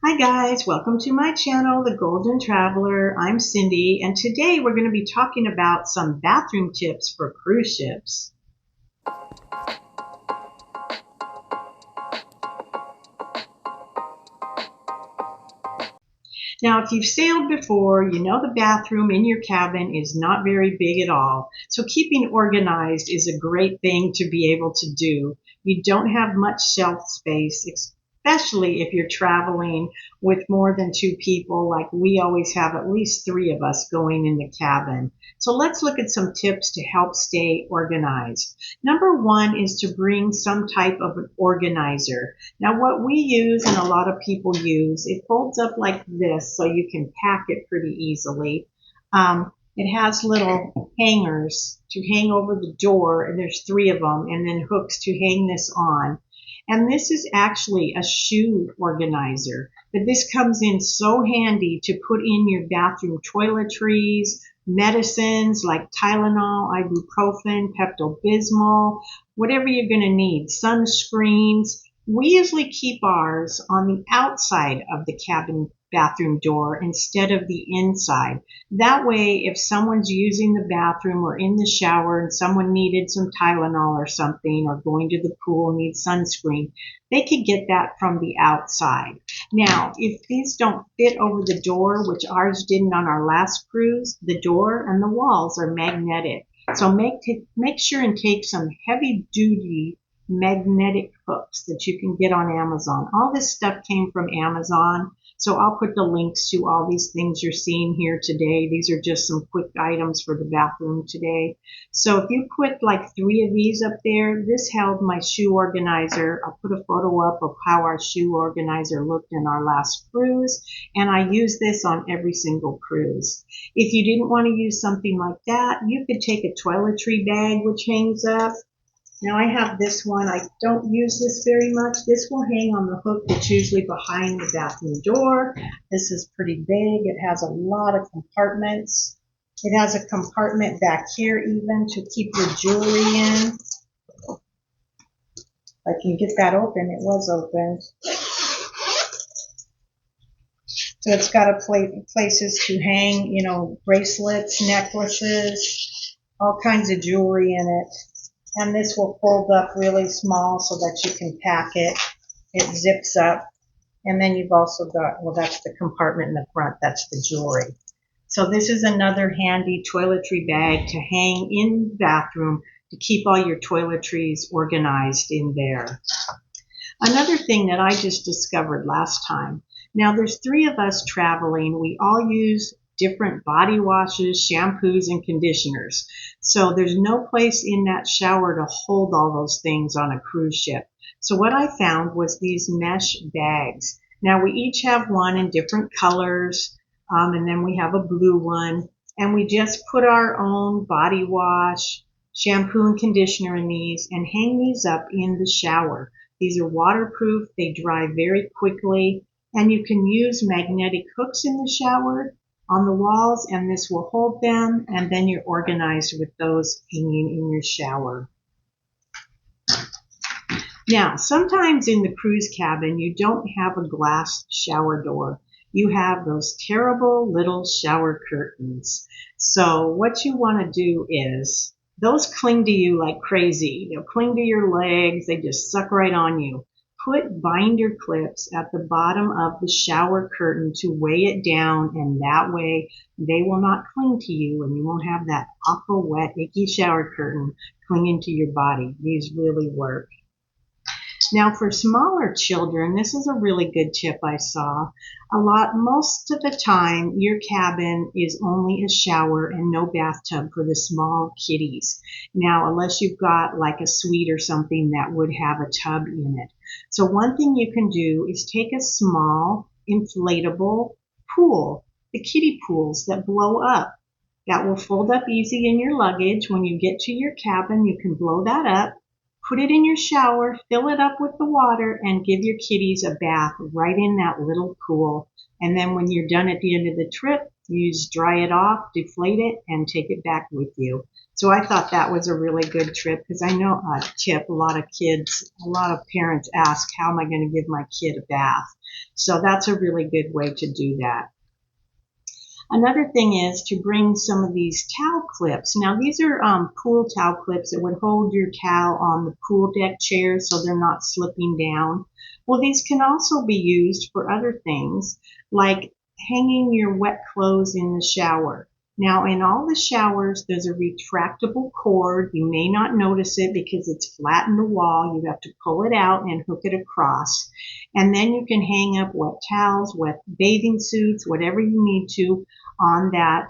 Hi guys, welcome to my channel, The Golden Traveler. I'm Cindy, and today we're going to be talking about some bathroom tips for cruise ships. Now, if you've sailed before, you know the bathroom in your cabin is not very big at all. So keeping organized is a great thing to be able to do. You don't have much shelf space, especially if you're traveling with more than two people, like we always have at least three of us going in the cabin. So let's look at some tips to help stay organized. Number one is to bring some type of an organizer. Now what we use and a lot of people use, it folds up like this so you can pack it pretty easily. It has little hangers to hang over the door, and there's three of them, and then hooks to hang this on. And this is actually a shoe organizer, but this comes in so handy to put in your bathroom toiletries, medicines like Tylenol, ibuprofen, Pepto-Bismol, whatever you're going to need, sunscreens. We usually keep ours on the outside of the cabin bathroom door instead of the inside. That way, if someone's using the bathroom or in the shower and someone needed some Tylenol or something, or going to the pool needs sunscreen, they could get that from the outside. Now, if these don't fit over the door, which ours didn't on our last cruise, the door and the walls are magnetic. So make sure and take some heavy duty magnetic hooks that you can get on Amazon. All this stuff came from Amazon. So I'll put the links to all these things you're seeing here today. These are just some quick items for the bathroom today. So if you put like three of these up there, this held my shoe organizer. I'll put a photo up of how our shoe organizer looked in our last cruise. And I use this on every single cruise. If you didn't want to use something like that, you could take a toiletry bag which hangs up. Now I have this one. I don't use this very much. This will hang on the hook that's usually behind the bathroom door. This is pretty big. It has a lot of compartments. It has a compartment back here even to keep your jewelry in. I can get that open. It was open. So it's got places to hang, bracelets, necklaces, all kinds of jewelry in it. And this will fold up really small so that you can pack it. It zips up. And then you've also got, well, that's the compartment in the front. That's the jewelry. So this is another handy toiletry bag to hang in the bathroom to keep all your toiletries organized in there. Another thing that I just discovered last time. Now there's three of us traveling. We all use different body washes, shampoos, and conditioners. So there's no place in that shower to hold all those things on a cruise ship. So what I found was these mesh bags. Now we each have one in different colors, and then we have a blue one, and we just put our own body wash, shampoo, and conditioner in these and hang these up in the shower. These are waterproof, they dry very quickly, and you can use magnetic hooks in the shower on the walls, and this will hold them, and then you're organized with those hanging in your shower. Now, sometimes in the cruise cabin, you don't have a glass shower door. You have those terrible little shower curtains. So what you want to do is, those cling to you like crazy. They'll cling to your legs. They just suck right on you. Put binder clips at the bottom of the shower curtain to weigh it down, and that way they will not cling to you and you won't have that awful, wet, icky shower curtain clinging to your body. These really work. Now for smaller children, this is a really good tip I saw. Most of the time, your cabin is only a shower and no bathtub for the small kiddies. Now, unless you've got like a suite or something that would have a tub in it. So one thing you can do is take a small inflatable pool, the kiddie pools that blow up. That will fold up easy in your luggage. When you get to your cabin, you can blow that up. Put it in your shower, fill it up with the water, and give your kitties a bath right in that little pool. And then when you're done at the end of the trip, you just dry it off, deflate it, and take it back with you. So I thought that was a really good trip because I know a lot of parents ask, how am I going to give my kid a bath? So that's a really good way to do that. Another thing is to bring some of these towel clips. Now these are pool towel clips that would hold your towel on the pool deck chair so they're not slipping down. Well, these can also be used for other things like hanging your wet clothes in the shower. Now in all the showers there's a retractable cord. You may not notice it because it's flat in the wall. You have to pull it out and hook it across. And then you can hang up wet towels, wet bathing suits, whatever you need to on that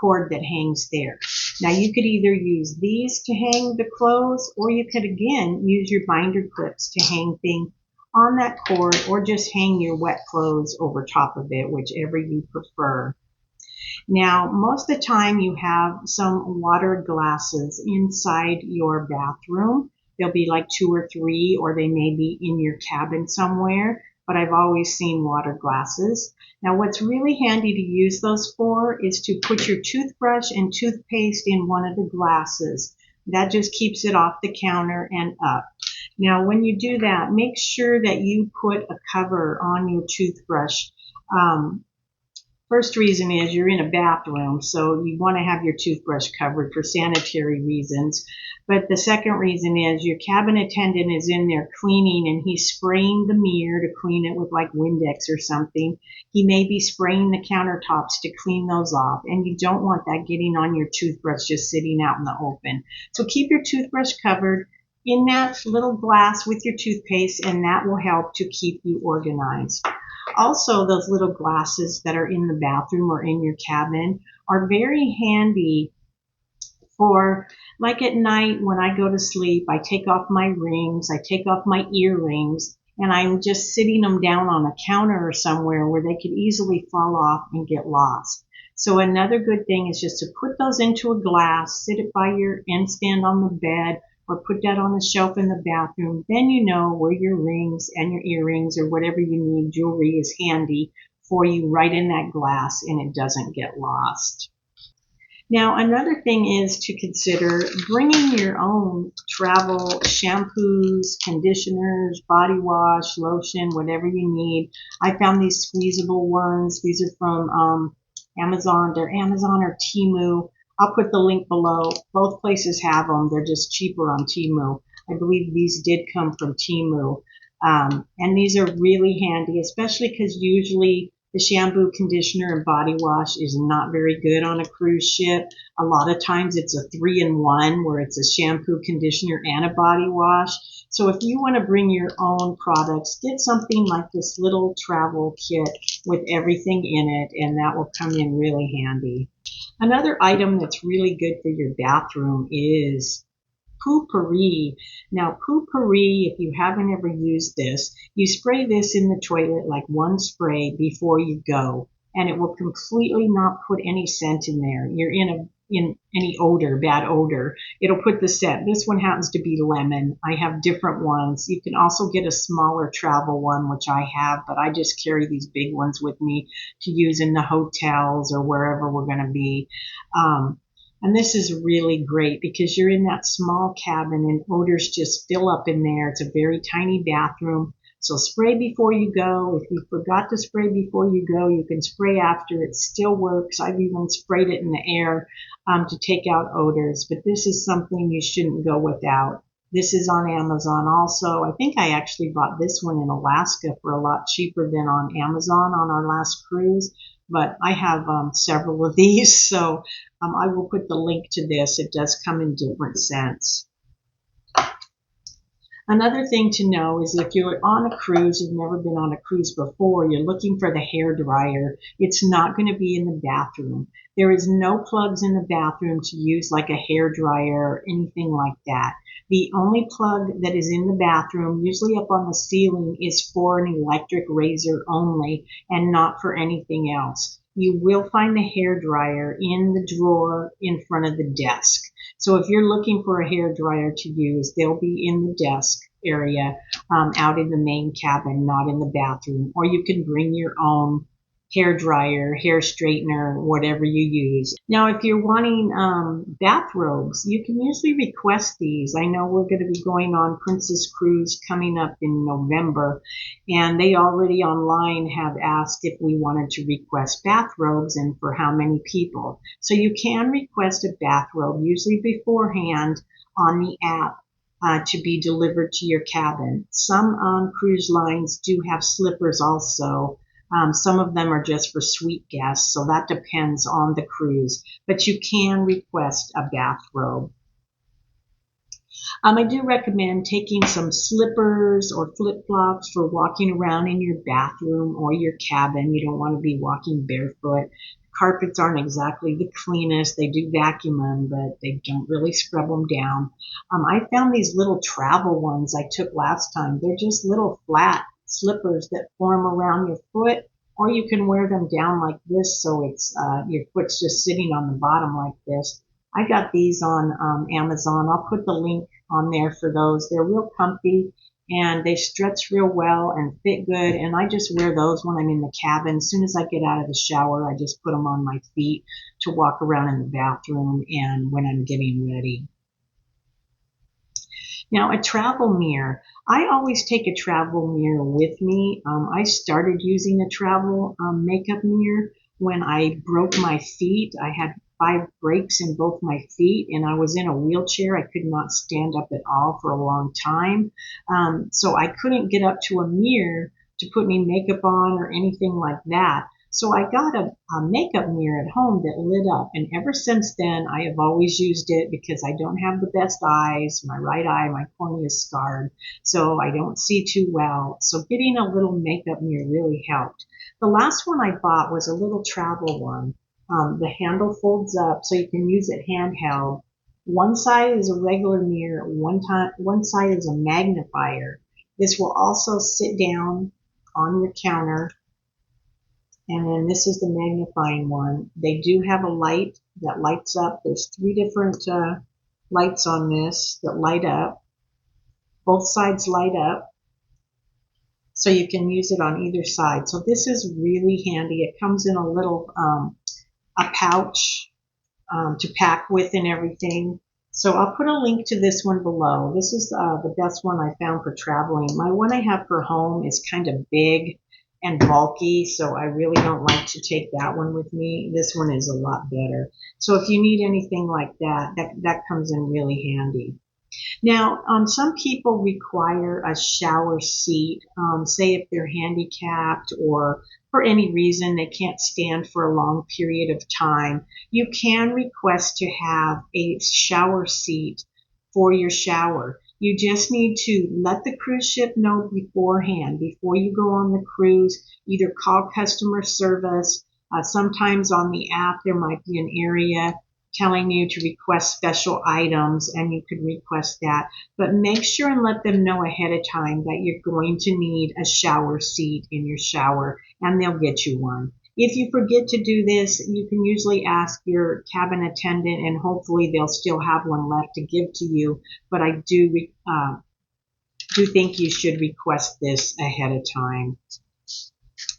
cord that hangs there. Now you could either use these to hang the clothes, or you could again use your binder clips to hang things on that cord, or just hang your wet clothes over top of it, whichever you prefer. Now, most of the time you have some water glasses inside your bathroom. There'll be like 2 or 3, or they may be in your cabin somewhere, but I've always seen water glasses. Now, what's really handy to use those for is to put your toothbrush and toothpaste in one of the glasses. That just keeps it off the counter and up. Now, when you do that, make sure that you put a cover on your toothbrush. First reason is you're in a bathroom, so you want to have your toothbrush covered for sanitary reasons. But the second reason is your cabin attendant is in there cleaning and he's spraying the mirror to clean it with like Windex or something. He may be spraying the countertops to clean those off, and you don't want that getting on your toothbrush just sitting out in the open. So keep your toothbrush covered in that little glass with your toothpaste, and that will help to keep you organized. Also, those little glasses that are in the bathroom or in your cabin are very handy for, like at night when I go to sleep, I take off my rings, I take off my earrings, and I'm just sitting them down on a counter or somewhere where they could easily fall off and get lost. So another good thing is just to put those into a glass, sit it by your end stand on the bed, or put that on the shelf in the bathroom. Then you know where your rings and your earrings or whatever you need, jewelry, is handy for you right in that glass, and it doesn't get lost. Now, another thing is to consider bringing your own travel shampoos, conditioners, body wash, lotion, whatever you need. I found these squeezable ones. These are from Amazon. They're Amazon or Temu. I'll put the link below. Both places have them. They're just cheaper on Temu. I believe these did come from Temu. And these are really handy, especially because usually the shampoo, conditioner, and body wash is not very good on a cruise ship. A lot of times it's a 3-in-1 where it's a shampoo, conditioner, and a body wash. So if you want to bring your own products, get something like this little travel kit with everything in it, and that will come in really handy. Another item that's really good for your bathroom is Poo-Pourri. Now, Poo-Pourri, if you haven't ever used this, you spray this in the toilet like one spray before you go, and it will completely not put any scent in there. You're in any odor, bad odor, it'll put the scent. This one happens to be lemon. I have different ones. You can also get a smaller travel one, which I have, but I just carry these big ones with me to use in the hotels or wherever we're going to be. And this is really great because you're in that small cabin and odors just fill up in there. It's a very tiny bathroom. So spray before you go. If you forgot to spray before you go, you can spray after. It still works. I've even sprayed it in the air to take out odors. But this is something you shouldn't go without. This is on Amazon also. I think I actually bought this one in Alaska for a lot cheaper than on Amazon on our last cruise. But I have several of these, so I will put the link to this. It does come in different scents. Another thing to know is if you're on a cruise, you've never been on a cruise before, you're looking for the hair dryer, it's not going to be in the bathroom. There is no plugs in the bathroom to use like a hair dryer or anything like that. The only plug that is in the bathroom, usually up on the ceiling, is for an electric razor only and not for anything else. You will find the hair dryer in the drawer in front of the desk. So if you're looking for a hair dryer to use, they'll be in the desk area out in the main cabin, not in the bathroom. Or you can bring your own hair dryer, hair straightener, whatever you use. Now, if you're wanting bathrobes, you can usually request these. I know we're going to be going on Princess Cruise coming up in November, and they already online have asked if we wanted to request bathrobes and for how many people. So you can request a bathrobe, usually beforehand on the app. To be delivered to your cabin. Some cruise lines do have slippers also. Some of them are just for suite guests, so that depends on the cruise. But you can request a bathrobe. I do recommend taking some slippers or flip-flops for walking around in your bathroom or your cabin. You don't want to be walking barefoot. Carpets aren't exactly the cleanest. They do vacuum them, but they don't really scrub them down. I found these little travel ones I took last time. They're just little flat slippers that form around your foot, or you can wear them down like this so it's your foot's just sitting on the bottom like this. I got these on Amazon. I'll put the link on there for those. They're real comfy and they stretch real well and fit good. And I just wear those when I'm in the cabin. As soon as I get out of the shower, I just put them on my feet to walk around in the bathroom and when I'm getting ready. Now, a travel mirror. I always take a travel mirror with me. I started using a travel makeup mirror when I broke my feet. I had 5 breaks in both my feet and I was in a wheelchair. I could not stand up at all for a long time. So I couldn't get up to a mirror to put any makeup on or anything like that. So I got a makeup mirror at home that lit up, and ever since then I have always used it because I don't have the best eyes. My right eye, my cornea is scarred, so I don't see too well. So getting a little makeup mirror really helped. The last one I bought was a little travel one. The handle folds up so you can use it handheld. One side is a regular mirror, one side is a magnifier. This will also sit down on your counter. And then this is the magnifying one. They do have a light that lights up. There's 3 different lights on this that light up. Both sides light up. So you can use it on either side. So this is really handy. It comes in a little a pouch to pack with and everything. So I'll put a link to this one below. This is the best one I found for traveling. My one I have for home is kind of big and bulky, so I really don't like to take that one with me. This one is a lot better. So if you need anything like that comes in really handy. Now, some people require a shower seat, say if they're handicapped or for any reason they can't stand for a long period of time. You can request to have a shower seat for your shower. You just need to let the cruise ship know beforehand, before you go on the cruise, either call customer service. Sometimes on the app there might be an area telling you to request special items, and you could request that. But make sure and let them know ahead of time that you're going to need a shower seat in your shower, and they'll get you one. If you forget to do this, you can usually ask your cabin attendant, and hopefully they'll still have one left to give to you. But I do think you should request this ahead of time.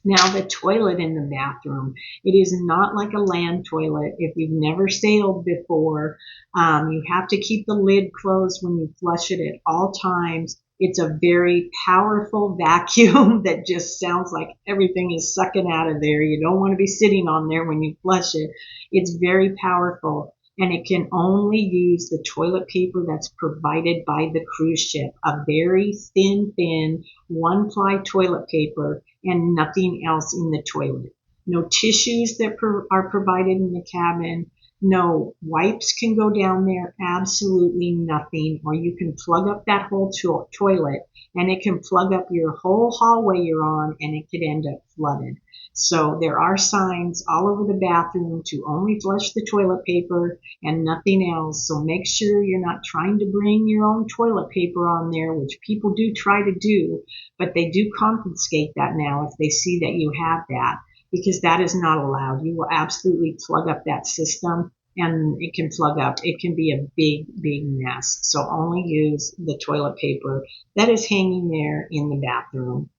Now, the toilet in the bathroom. It is not like a land toilet. If you've never sailed before, you have to keep the lid closed when you flush it at all times. It's a very powerful vacuum that just sounds like everything is sucking out of there. You don't want to be sitting on there when you flush it. It's very powerful, and it can only use the toilet paper that's provided by the cruise ship, a very thin one-ply toilet paper and nothing else in the toilet. No tissues that are provided in the cabin. No wipes can go down there, absolutely nothing. Or you can plug up that whole toilet and it can plug up your whole hallway you're on and it could end up flooded. So there are signs all over the bathroom to only flush the toilet paper and nothing else. So make sure you're not trying to bring your own toilet paper on there, which people do try to do, but they do confiscate that now if they see that you have that, because that is not allowed. You will absolutely plug up that system and it can plug up. It can be a big mess. So only use the toilet paper that is hanging there in the bathroom.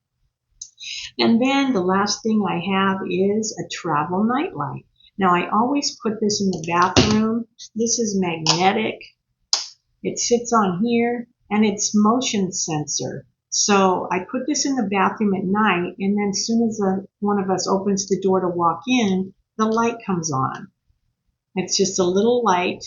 And then the last thing I have is a travel nightlight. Now I always put this in the bathroom. This is magnetic. It sits on here and it's motion sensor. So I put this in the bathroom at night, and then as soon as one of us opens the door to walk in, the light comes on. It's just a little light.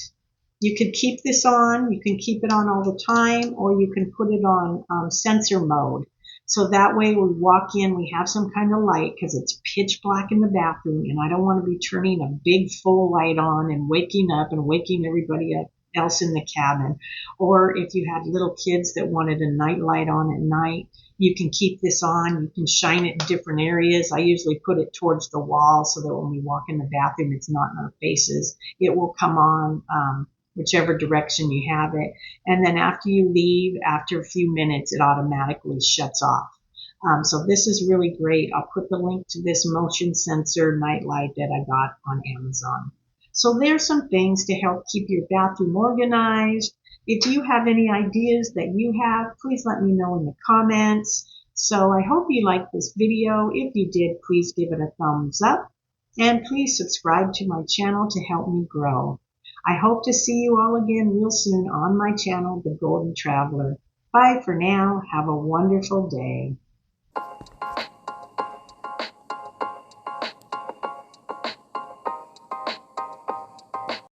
You could keep this on. You can keep it on all the time, or you can put it on sensor mode. So that way we walk in, we have some kind of light because it's pitch black in the bathroom, and I don't want to be turning a big full light on and waking up and waking everybody up else in the cabin. Or if you had little kids that wanted a night light on at night, you can keep this on. You can shine it in different areas. I usually put it towards the wall so that when we walk in the bathroom, it's not in our faces. It will come on whichever direction you have it. And then after you leave, after a few minutes, it automatically shuts off. So this is really great. I'll put the link to this motion sensor nightlight that I got on Amazon. So there's some things to help keep your bathroom organized. If you have any ideas that you have, please let me know in the comments. So I hope you liked this video. If you did, please give it a thumbs up. And please subscribe to my channel to help me grow. I hope to see you all again real soon on my channel, The Golden Traveler. Bye for now. Have a wonderful day.